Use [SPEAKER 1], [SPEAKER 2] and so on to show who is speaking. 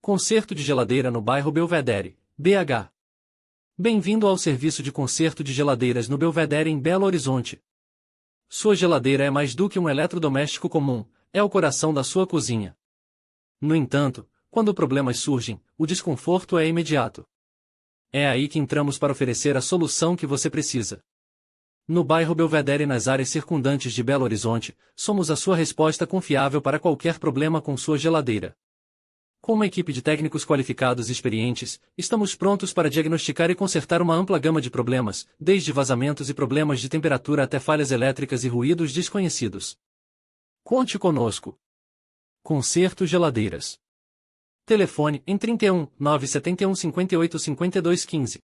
[SPEAKER 1] Conserto de geladeira no bairro Belvedere, BH. Bem-vindo ao serviço de conserto de geladeiras no Belvedere em Belo Horizonte. Sua geladeira é mais do que um eletrodoméstico comum, é o coração da sua cozinha. No entanto, quando problemas surgem, o desconforto é imediato. É aí que entramos para oferecer a solução que você precisa. No bairro Belvedere e nas áreas circundantes de Belo Horizonte, somos a sua resposta confiável para qualquer problema com sua geladeira. Com uma equipe de técnicos qualificados e experientes, estamos prontos para diagnosticar e consertar uma ampla gama de problemas, desde vazamentos e problemas de temperatura até falhas elétricas e ruídos desconhecidos. Conte conosco. Conserto Geladeiras. Telefone em 31 971 58 52 15.